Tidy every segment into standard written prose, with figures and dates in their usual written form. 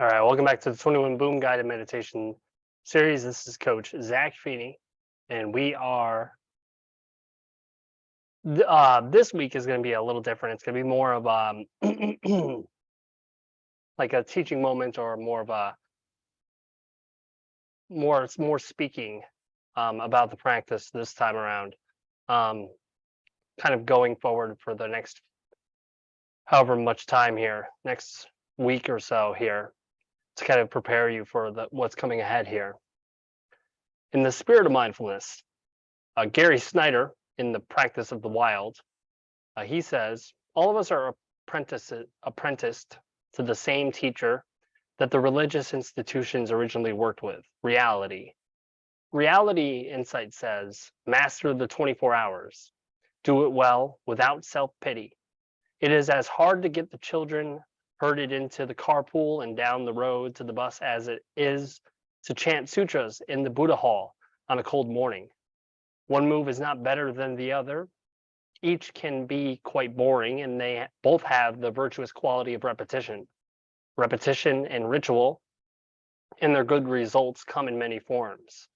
All right, welcome back to the 21 Boom Guided Meditation series. This is Coach Zach Feeney, and we are. This week is going to be a little different. It's going to be more of like a teaching moment, or more of a more speaking about the practice this time around. Kind of going forward for the next however much time here, next week or so here, to kind of prepare you for what's coming ahead here. In the spirit of mindfulness, Gary Snyder, in The Practice of the Wild, he says, all of us are apprenticed to the same teacher that the religious institutions originally worked with, reality. Reality, insight says, master the 24 hours. Do it well, without self-pity. It is as hard to get the children herded into the carpool and down the road to the bus as it is to chant sutras in the Buddha hall on a cold morning. One move is not better than the other. Each can be quite boring, and they both have the virtuous quality of repetition. Repetition and ritual, and their good results come in many forms.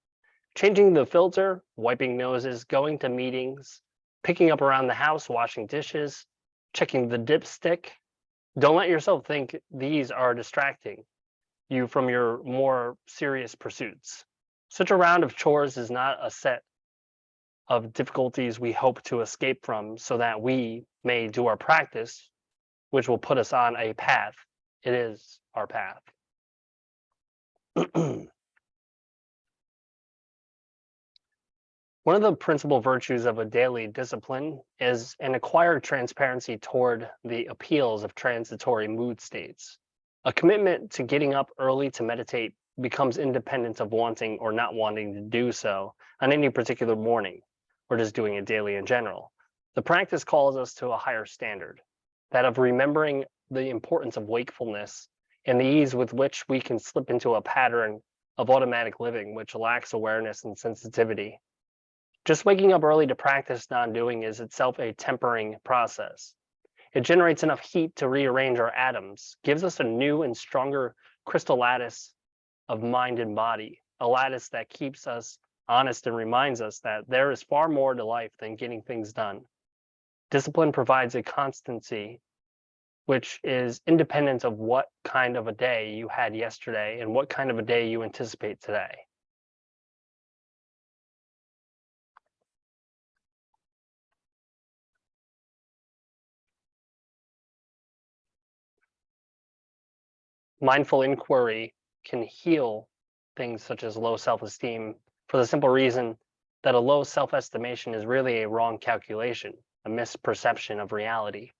Changing the filter, wiping noses, going to meetings, picking up around the house, washing dishes, checking the dipstick. Don't let yourself think these are distracting you from your more serious pursuits. Such a round of chores is not a set of difficulties we hope to escape from so that we may do our practice, which will put us on a path. It is our path. One of the principal virtues of a daily discipline is an acquired transparency toward the appeals of transitory mood states. A commitment to getting up early to meditate becomes independent of wanting or not wanting to do so on any particular morning, or just doing it daily in general. The practice calls us to a higher standard, that of remembering the importance of wakefulness and the ease with which we can slip into a pattern of automatic living which lacks awareness and sensitivity. Just waking up early to practice non-doing is itself a tempering process. It generates enough heat to rearrange our atoms, gives us a new and stronger crystal lattice of mind and body, a lattice that keeps us honest and reminds us that there is far more to life than getting things done. Discipline provides a constancy which is independent of what kind of a day you had yesterday and what kind of a day you anticipate today. Mindful inquiry can heal things such as low self-esteem for the simple reason that a low self-estimation is really a wrong calculation, a misperception of reality.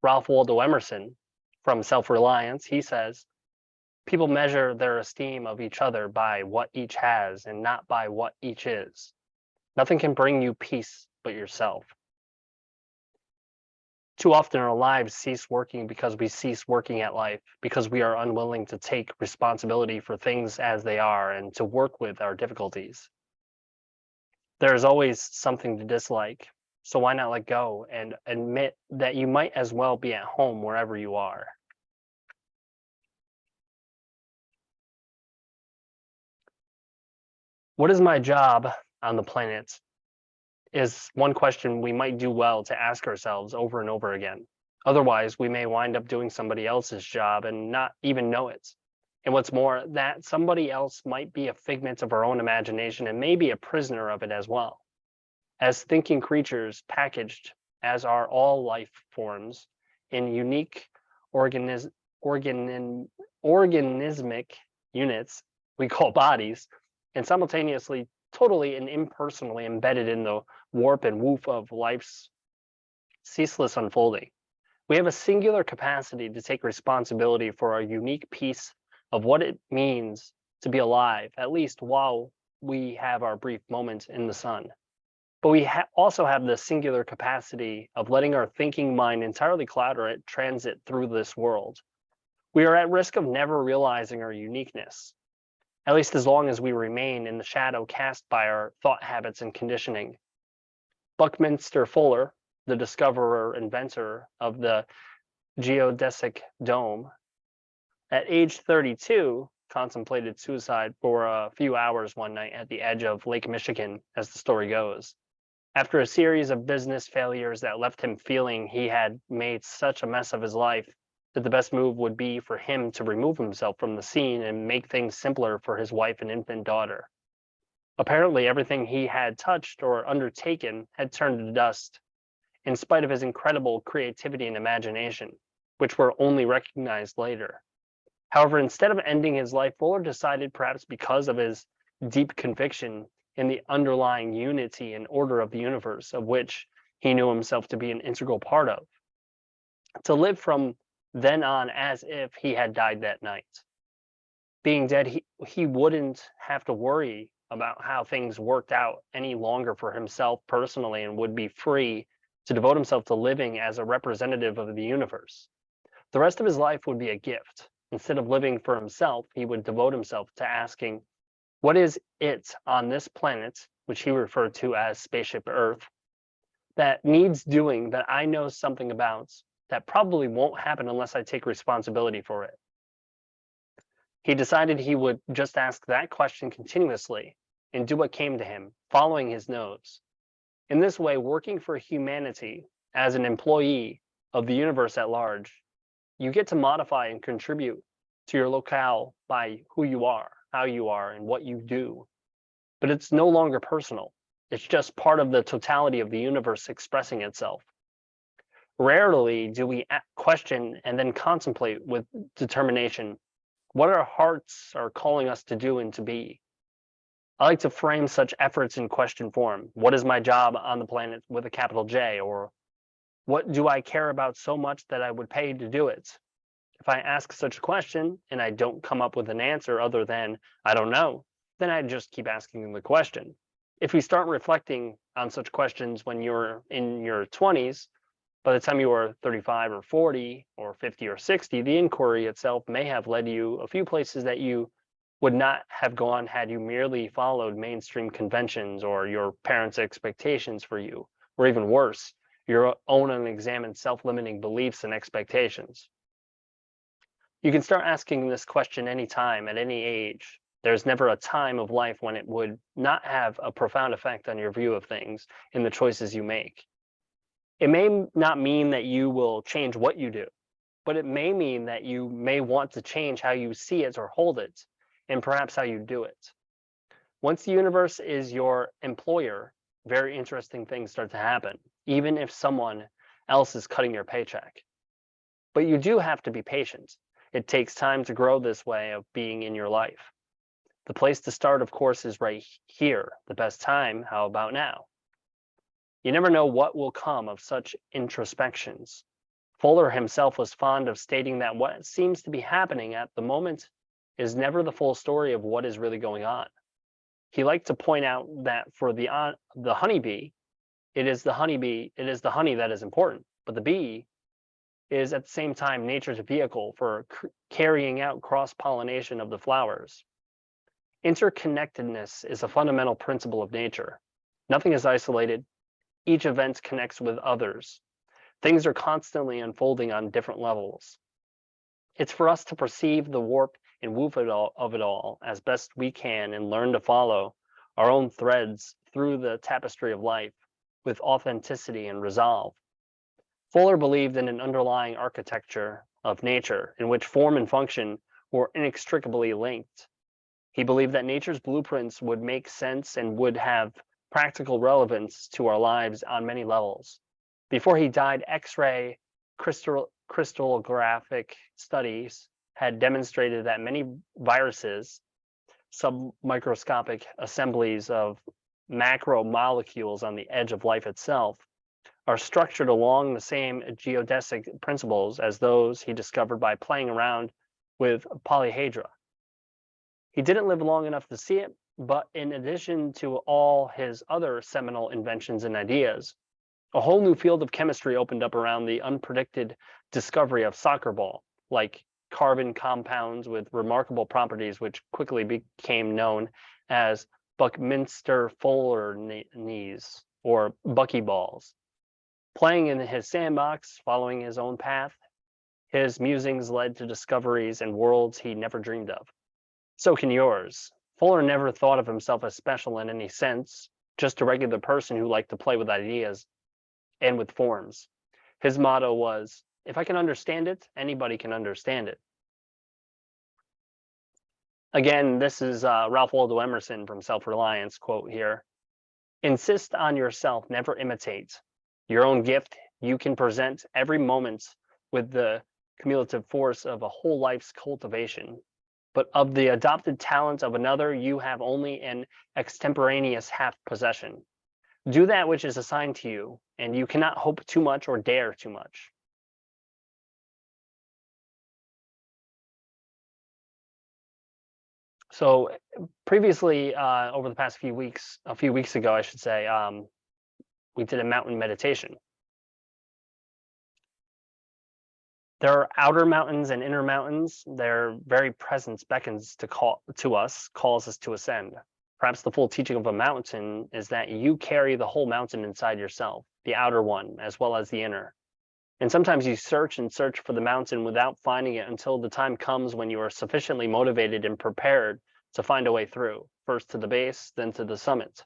Ralph Waldo Emerson, from Self-Reliance, he says, people measure their esteem of each other by what each has and not by what each is. Nothing can bring you peace but yourself. Too often our lives cease working because we cease working at life, because we are unwilling to take responsibility for things as they are and to work with our difficulties. There is always something to dislike, so why not let go and admit that you might as well be at home wherever you are. What is my job on the planet? Is one question we might do well to ask ourselves over and over again. Otherwise, we may wind up doing somebody else's job and not even know it. And what's more, that somebody else might be a figment of our own imagination and may be a prisoner of it as well. As thinking creatures packaged, as are all life forms, in unique organismic units we call bodies, and simultaneously totally and impersonally embedded in the warp and woof of life's ceaseless unfolding. We have a singular capacity to take responsibility for our unique piece of what it means to be alive, at least while we have our brief moment in the sun. But we also have the singular capacity of letting our thinking mind entirely cloud or transit through this world. We are at risk of never realizing our uniqueness, at least as long as we remain in the shadow cast by our thought habits and conditioning. Buckminster Fuller, the discoverer, inventor of the geodesic dome, At age 32, contemplated suicide for a few hours one night at the edge of Lake Michigan, as the story goes. After a series of business failures that left him feeling he had made such a mess of his life that the best move would be for him to remove himself from the scene and make things simpler for his wife and infant daughter. Apparently, everything he had touched or undertaken had turned to dust, in spite of his incredible creativity and imagination, which were only recognized later. However, instead of ending his life, Fuller decided, perhaps because of his deep conviction in the underlying unity and order of the universe, of which he knew himself to be an integral part of, to live from then on as if he had died that night. Being dead, he wouldn't have to worry about how things worked out any longer for himself personally and would be free to devote himself to living as a representative of the universe. The rest of his life would be a gift. Instead of living for himself, he would devote himself to asking, what is it on this planet, which he referred to as Spaceship Earth, that needs doing that I know something about that probably won't happen unless I take responsibility for it? He decided he would just ask that question continuously and do what came to him, following his nose. In this way, working for humanity as an employee of the universe at large, you get to modify and contribute to your locale by who you are, how you are, and what you do. But it's no longer personal. It's just part of the totality of the universe expressing itself. Rarely do we question and then contemplate with determination what our hearts are calling us to do and to be. I like to frame such efforts in question form. What is my job on the planet with a capital J? Or what do I care about so much that I would pay to do it? If I ask such a question and I don't come up with an answer other than, I don't know, then I just keep asking the question. If you start reflecting on such questions when you're in your 20s, by the time you are 35 or 40 or 50 or 60, the inquiry itself may have led you a few places that you would not have gone had you merely followed mainstream conventions or your parents' expectations for you, or even worse, your own unexamined self-limiting beliefs and expectations. You can start asking this question anytime, at any age. There's never a time of life when it would not have a profound effect on your view of things and the choices you make. It may not mean that you will change what you do, but it may mean that you may want to change how you see it or hold it, and perhaps how you do it. Once the universe is your employer, very interesting things start to happen, even if someone else is cutting your paycheck. But you do have to be patient. It takes time to grow this way of being in your life. The place to start, of course, is right here. The best time, how about now? You never know what will come of such introspections. Fuller himself was fond of stating that what seems to be happening at the moment is never the full story of what is really going on. He liked to point out that for the honeybee, it is the honey that is important, but the bee is at the same time nature's vehicle for carrying out cross-pollination of the flowers. Interconnectedness is a fundamental principle of nature. Nothing is isolated. Each event connects with others. Things are constantly unfolding on different levels. It's for us to perceive the warp and woof of it all as best we can and learn to follow our own threads through the tapestry of life with authenticity and resolve. Fuller believed in an underlying architecture of nature in which form and function were inextricably linked. He believed that nature's blueprints would make sense and would have practical relevance to our lives on many levels. Before he died, X-ray crystallographic studies had demonstrated that many viruses, submicroscopic assemblies of macromolecules on the edge of life itself, are structured along the same geodesic principles as those he discovered by playing around with polyhedra. He didn't live long enough to see it, but in addition to all his other seminal inventions and ideas, a whole new field of chemistry opened up around the unpredicted discovery of soccer ball, like carbon compounds with remarkable properties which quickly became known as Buckminster-Fullerenes, or buckyballs. Playing in his sandbox, following his own path, His musings led to discoveries and worlds he never dreamed of. So can yours. Fuller never thought of himself as special in any sense, just a regular person who liked to play with ideas and with forms. His motto was, if I can understand it, anybody can understand it. Again, this is Ralph Waldo Emerson from Self-Reliance quote here. Insist on yourself, never imitate. Your own gift you can present every moment with the cumulative force of a whole life's cultivation. But of the adopted talent of another, you have only an extemporaneous half possession. Do that which is assigned to you, and you cannot hope too much or dare too much. So previously, over the past few weeks, a few weeks ago, I should say, we did a mountain meditation. There are outer mountains and inner mountains. Their very presence beckons to us, calls us to ascend. Perhaps the full teaching of a mountain is that you carry the whole mountain inside yourself, the outer one, as well as the inner. And sometimes you search and search for the mountain without finding it until the time comes when you are sufficiently motivated and prepared to find a way through, first to the base, then to the summit.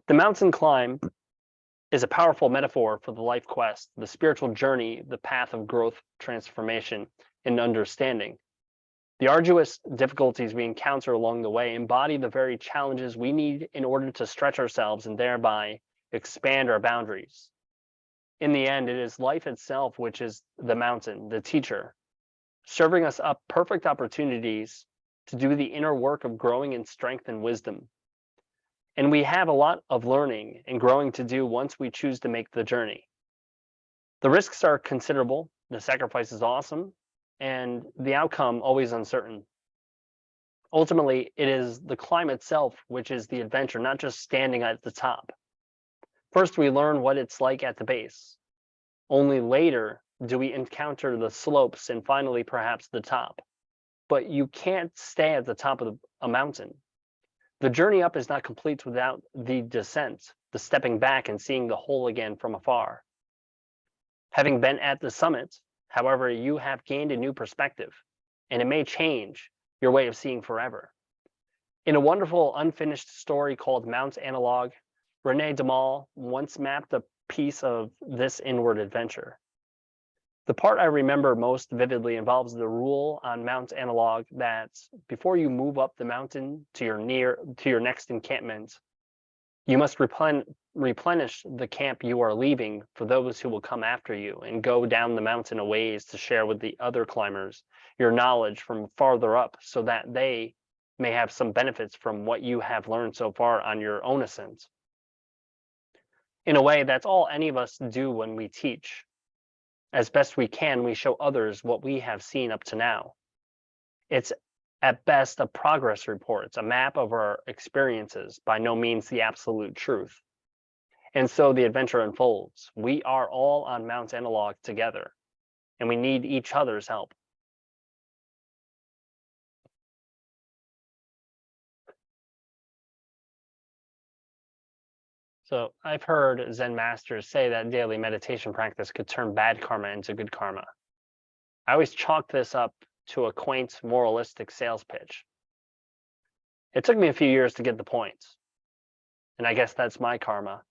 The mountain climb is a powerful metaphor for the life quest, the spiritual journey, the path of growth, transformation, and understanding. The arduous difficulties we encounter along the way embody the very challenges we need in order to stretch ourselves and thereby expand our boundaries. In the end, it is life itself which is the mountain, the teacher, serving us up perfect opportunities to do the inner work of growing in strength and wisdom. And we have a lot of learning and growing to do once we choose to make the journey. The risks are considerable, the sacrifice is awesome, and the outcome always uncertain. Ultimately, it is the climb itself which is the adventure, not just standing at the top. First, we learn what it's like at the base. Only later do we encounter the slopes and finally perhaps the top. But you can't stay at the top of a mountain. The journey up is not complete without the descent, the stepping back and seeing the whole again from afar. Having been at the summit, however, you have gained a new perspective, and it may change your way of seeing forever. In a wonderful unfinished story called Mount Analog, René Damal once mapped a piece of this inward adventure. The part I remember most vividly involves the rule on Mount Analog that before you move up the mountain to your next encampment, you must replenish the camp you are leaving for those who will come after you, and go down the mountain a ways to share with the other climbers your knowledge from farther up, so that they may have some benefits from what you have learned so far on your own ascent. In a way, that's all any of us do when we teach. As best we can, we show others what we have seen up to now. It's at best a progress report. It's a map of our experiences, by no means the absolute truth. And so the adventure unfolds. We are all on Mount Analog together, and we need each other's help. So I've heard Zen masters say that daily meditation practice could turn bad karma into good karma. I always chalk this up to a quaint moralistic sales pitch. It took me a few years to get the point, and I guess that's my karma.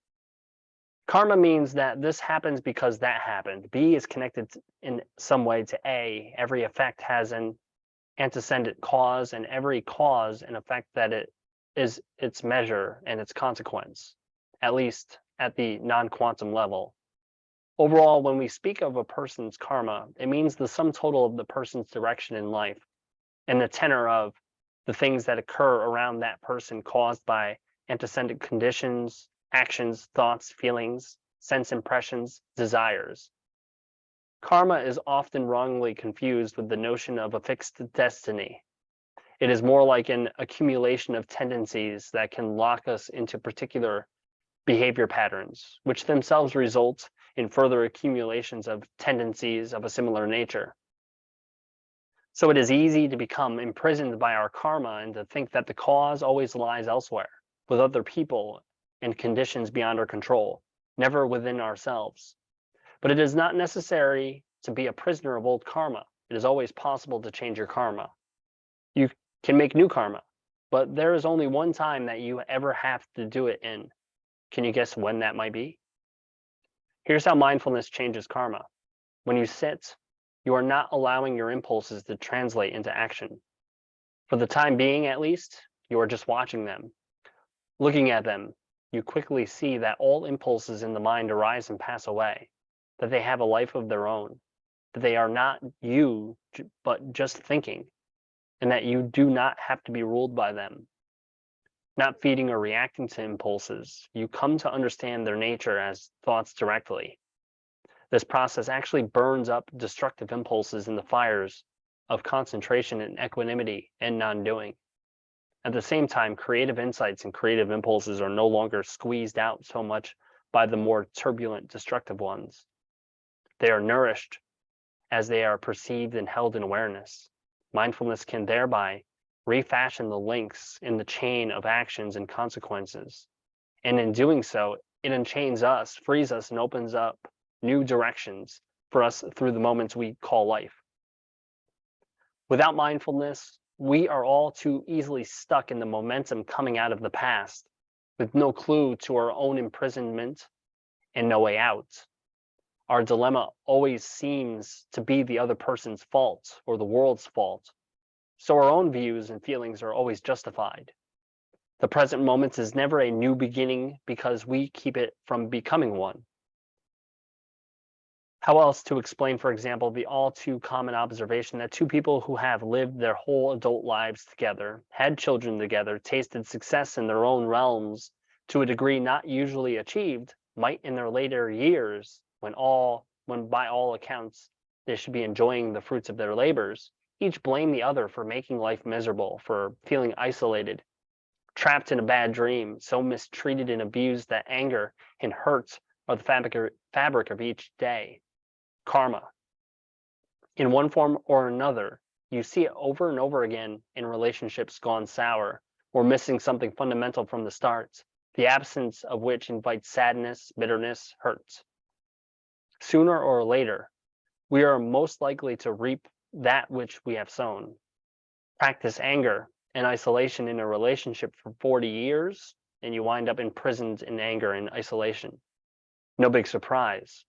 Karma means that this happens because that happened. B is connected in some way to A. Every effect has an antecedent cause, and every cause an effect that it is its measure and its consequence, at least at the non-quantum level. Overall, when we speak of a person's karma, it means the sum total of the person's direction in life and the tenor of the things that occur around that person caused by antecedent conditions, actions, thoughts, feelings, sense impressions, desires. Karma is often wrongly confused with the notion of a fixed destiny. It is more like an accumulation of tendencies that can lock us into particular behavior patterns, which themselves result in further accumulations of tendencies of a similar nature. So it is easy to become imprisoned by our karma and to think that the cause always lies elsewhere, with other people and conditions beyond our control, never within ourselves. But it is not necessary to be a prisoner of old karma. It is always possible to change your karma. You can make new karma, but there is only one time that you ever have to do it in. Can you guess when that might be? Here's how mindfulness changes karma. When you sit, you are not allowing your impulses to translate into action. For the time being, at least, you are just watching them. Looking at them, you quickly see that all impulses in the mind arise and pass away, that they have a life of their own, that they are not you, but just thinking, and that you do not have to be ruled by them. Not feeding or reacting to impulses, you come to understand their nature as thoughts directly. This process actually burns up destructive impulses in the fires of concentration and equanimity and non-doing. At the same time, creative insights and creative impulses are no longer squeezed out so much by the more turbulent, destructive ones. They are nourished as they are perceived and held in awareness. Mindfulness can thereby refashion the links in the chain of actions and consequences. And in doing so, it unchains us, frees us, and opens up new directions for us through the moments we call life. Without mindfulness, we are all too easily stuck in the momentum coming out of the past, with no clue to our own imprisonment and no way out. Our dilemma always seems to be the other person's fault or the world's fault, so our own views and feelings are always justified. The present moment is never a new beginning because we keep it from becoming one. How else to explain, for example, the all too common observation that two people who have lived their whole adult lives together, had children together, tasted success in their own realms to a degree not usually achieved, might in their later years, when by all accounts they should be enjoying the fruits of their labors, each blame the other for making life miserable, for feeling isolated, trapped in a bad dream, so mistreated and abused that anger and hurt are the fabric of each day. Karma. In one form or another, you see it over and over again in relationships gone sour or missing something fundamental from the start, the absence of which invites sadness, bitterness, hurt. Sooner or later, we are most likely to reap that which we have sown. Practice anger and isolation in a relationship for 40 years, and you wind up imprisoned in anger and isolation. No big surprise.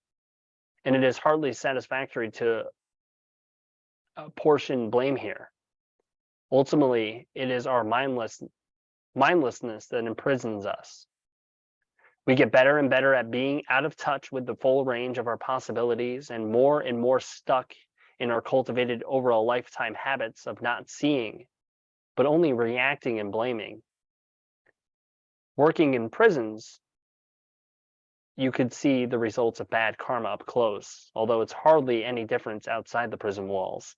And it is hardly satisfactory to apportion blame here. Ultimately, it is our mindlessness that imprisons us. We get better and better at being out of touch with the full range of our possibilities and more stuck in our cultivated over a lifetime habits of not seeing, but only reacting and blaming. Working in prisons, you could see the results of bad karma up close, although it's hardly any difference outside the prison walls.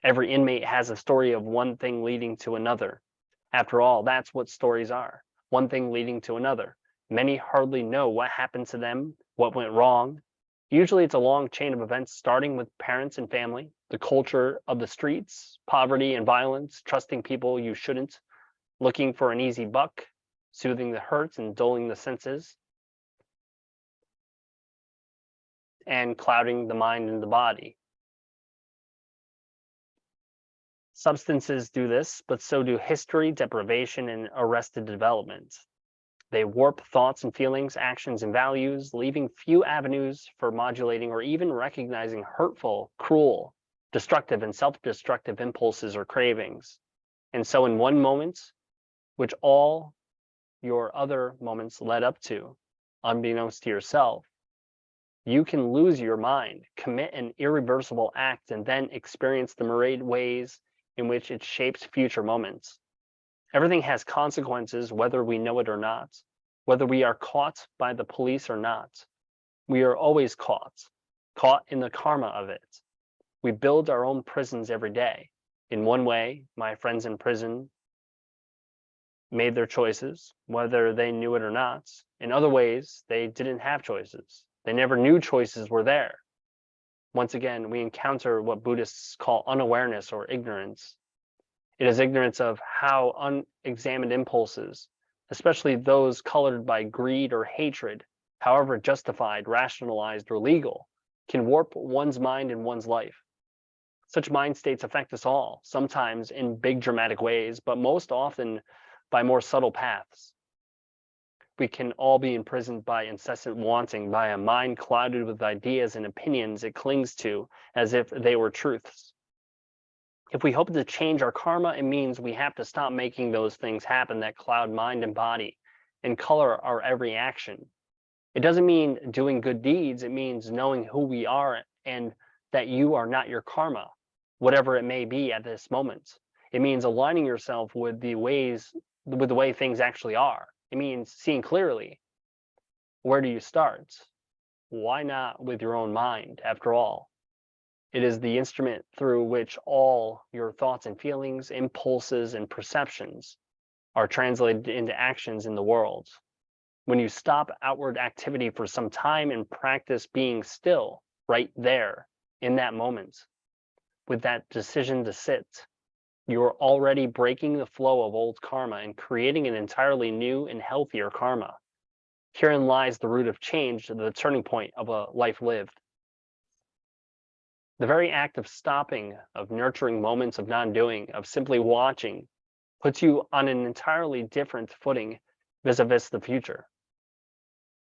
Every inmate has a story of one thing leading to another. After all, that's what stories are, one thing leading to another. Many hardly know what happened to them, what went wrong. Usually it's a long chain of events starting with parents and family, the culture of the streets, poverty and violence, trusting people you shouldn't, looking for an easy buck, soothing the hurts and dulling the senses, and clouding the mind and the body. Substances do this, but so do history, deprivation, and arrested development. They warp thoughts and feelings, actions and values, leaving few avenues for modulating or even recognizing hurtful, cruel, destructive, and self-destructive impulses or cravings. And so in one moment, which all your other moments led up to, unbeknownst to yourself, you can lose your mind, commit an irreversible act, and then experience the myriad ways in which it shapes future moments. Everything has consequences, whether we know it or not, whether we are caught by the police or not. We are always caught in the karma of it. We build our own prisons every day. In one way, my friends in prison made their choices, whether they knew it or not. In other ways, they didn't have choices. They never knew choices were there. Once again, we encounter what Buddhists call unawareness or ignorance. It is ignorance of how unexamined impulses, especially those colored by greed or hatred, however justified, rationalized, or legal, can warp one's mind and one's life. Such mind states affect us all, sometimes in big dramatic ways, but most often by more subtle paths. We can all be imprisoned by incessant wanting, by a mind clouded with ideas and opinions it clings to as if they were truths. If we hope to change our karma, it means we have to stop making those things happen that cloud mind and body and color our every action. It doesn't mean doing good deeds, it means knowing who we are and that you are not your karma, whatever it may be at this moment. It means aligning yourself with the way things actually are. It means seeing clearly. Where do you start? Why not with your own mind, after all? It is the instrument through which all your thoughts and feelings, impulses, and perceptions are translated into actions in the world. When you stop outward activity for some time and practice being still right there in that moment, with that decision to sit, you're already breaking the flow of old karma and creating an entirely new and healthier karma. Herein lies the root of change, the turning point of a life lived. The very act of stopping, of nurturing moments of non-doing, of simply watching, puts you on an entirely different footing vis-a-vis the future.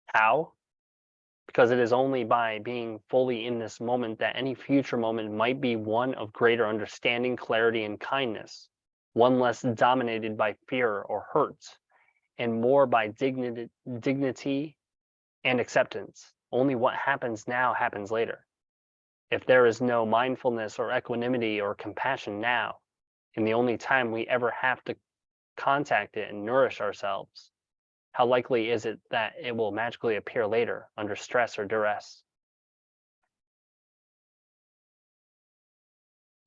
How? Because it is only by being fully in this moment that any future moment might be one of greater understanding, clarity, and kindness, one less dominated by fear or hurt, and more by dignity and acceptance. Only what happens now happens later. If there is no mindfulness or equanimity or compassion now, and the only time we ever have to contact it and nourish ourselves, how likely is it that it will magically appear later under stress or duress?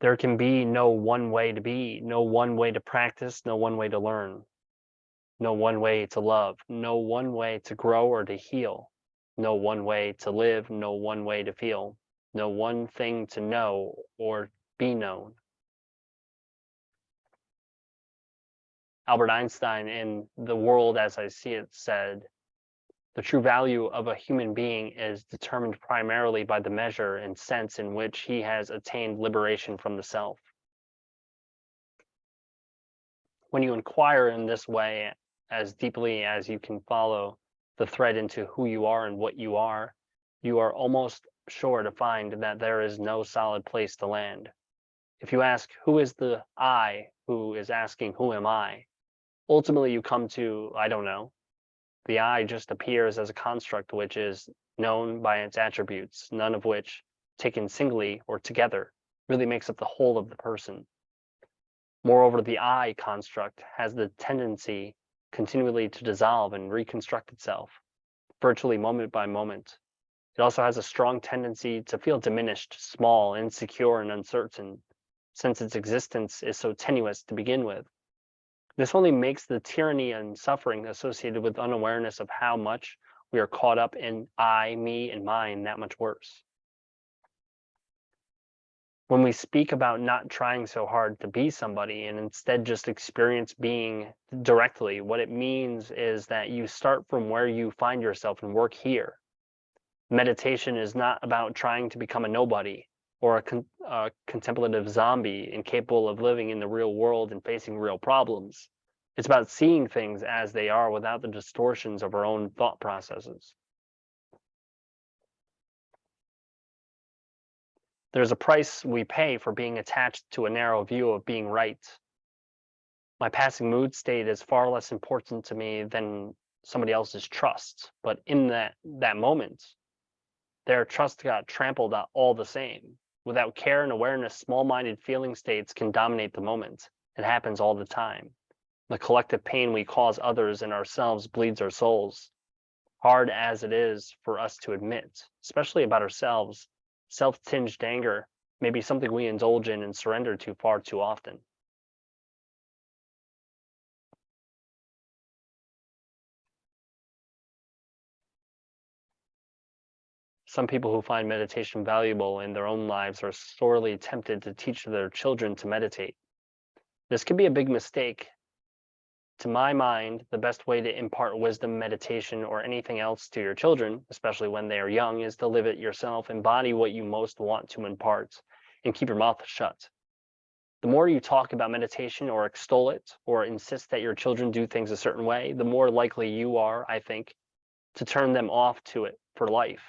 There can be no one way to be, no one way to practice, no one way to learn, no one way to love, no one way to grow or to heal, no one way to live, no one way to feel, no one thing to know or be known. Albert Einstein in The World as I See It said, "The true value of a human being is determined primarily by the measure and sense in which he has attained liberation from the self." When you inquire in this way as deeply as you can follow the thread into who you are and what you are almost sure to find that there is no solid place to land. If you ask, who is the I who is asking, who am I? Ultimately, you come to, I don't know. The I just appears as a construct which is known by its attributes, none of which, taken singly or together, really makes up the whole of the person. Moreover, the I construct has the tendency continually to dissolve and reconstruct itself, virtually moment by moment. It also has a strong tendency to feel diminished, small, insecure, and uncertain, since its existence is so tenuous to begin with. This only makes the tyranny and suffering associated with unawareness of how much we are caught up in I, me, and mine that much worse. When we speak about not trying so hard to be somebody and instead just experience being directly, what it means is that you start from where you find yourself and work here. Meditation is not about trying to become a nobody or a contemplative zombie incapable of living in the real world and facing real problems. It's about seeing things as they are without the distortions of our own thought processes. There's a price we pay for being attached to a narrow view of being right. My passing mood state is far less important to me than somebody else's trust, but in that moment, their trust got trampled out all the same. Without care and awareness, small-minded feeling states can dominate the moment. It happens all the time. The collective pain we cause others and ourselves bleeds our souls. Hard as it is for us to admit, especially about ourselves, self-tinged anger may be something we indulge in and surrender to far too often. Some people who find meditation valuable in their own lives are sorely tempted to teach their children to meditate. This can be a big mistake. to my mind, the best way to impart wisdom, meditation, or anything else to your children, especially when they are young, is to live it yourself, embody what you most want to impart, and keep your mouth shut. The more you talk about meditation or extol it or insist that your children do things a certain way, the more likely you are, I think, to turn them off to it for life.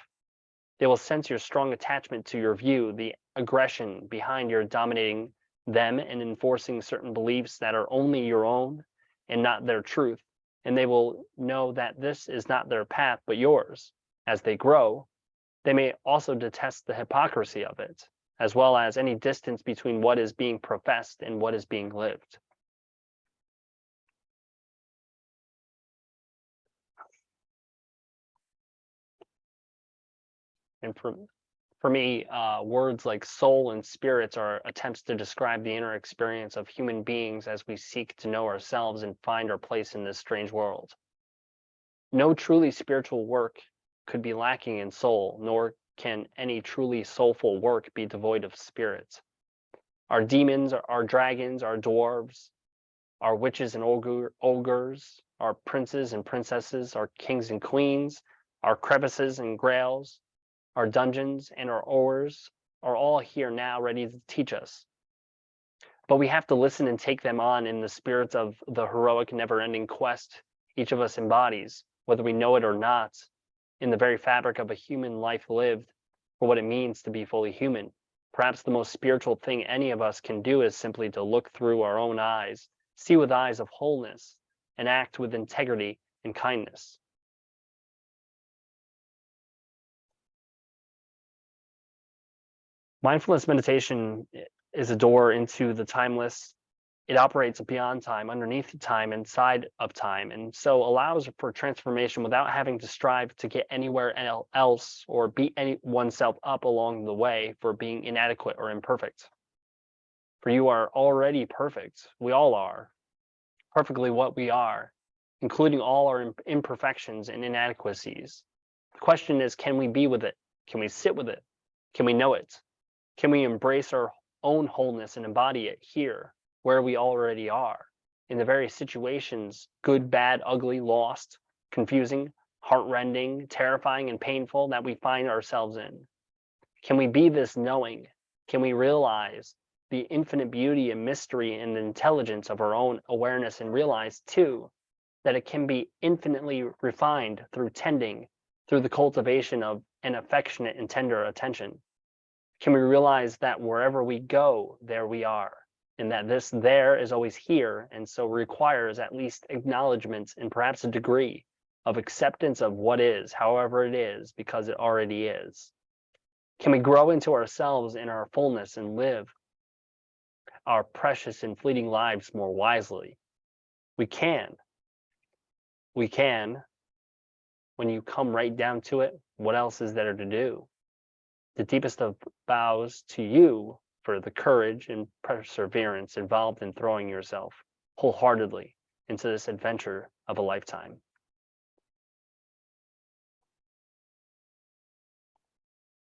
They will sense your strong attachment to your view, the aggression behind your dominating them and enforcing certain beliefs that are only your own and not their truth. And they will know that this is not their path, but yours. As they grow, they may also detest the hypocrisy of it, as well as any distance between what is being professed and what is being lived. And for me, words like soul and spirits are attempts to describe the inner experience of human beings as we seek to know ourselves and find our place in this strange world. No truly spiritual work could be lacking in soul, nor can any truly soulful work be devoid of spirit. Our demons, our dragons, our dwarves, our witches and ogres, our princes and princesses, our kings and queens, our crevices and grails, our dungeons and our ores are all here now ready to teach us. But we have to listen and take them on in the spirit of the heroic, never-ending quest each of us embodies, whether we know it or not, in the very fabric of a human life lived for what it means to be fully human. Perhaps the most spiritual thing any of us can do is simply to look through our own eyes, see with eyes of wholeness, and act with integrity and kindness. Mindfulness meditation is a door into the timeless. It operates beyond time, underneath time, inside of time, and so allows for transformation without having to strive to get anywhere else or beat oneself up along the way for being inadequate or imperfect. For you are already perfect. We all are. Perfectly what we are, including all our imperfections and inadequacies. The question is, can we be with it? Can we sit with it? Can we know it? Can we embrace our own wholeness and embody it here, where we already are, in the very situations, good, bad, ugly, lost, confusing, heartrending, terrifying, and painful that we find ourselves in? Can we be this knowing? Can we realize the infinite beauty and mystery and intelligence of our own awareness and realize, too, that it can be infinitely refined through tending, through the cultivation of an affectionate and tender attention? Can we realize that wherever we go, there we are, and that this there is always here, and so requires at least acknowledgement and perhaps a degree of acceptance of what is, however it is, because it already is? Can we grow into ourselves in our fullness and live our precious and fleeting lives more wisely? We can. We can. When you come right down to it, what else is there to do? The deepest of bows to you for the courage and perseverance involved in throwing yourself wholeheartedly into this adventure of a lifetime.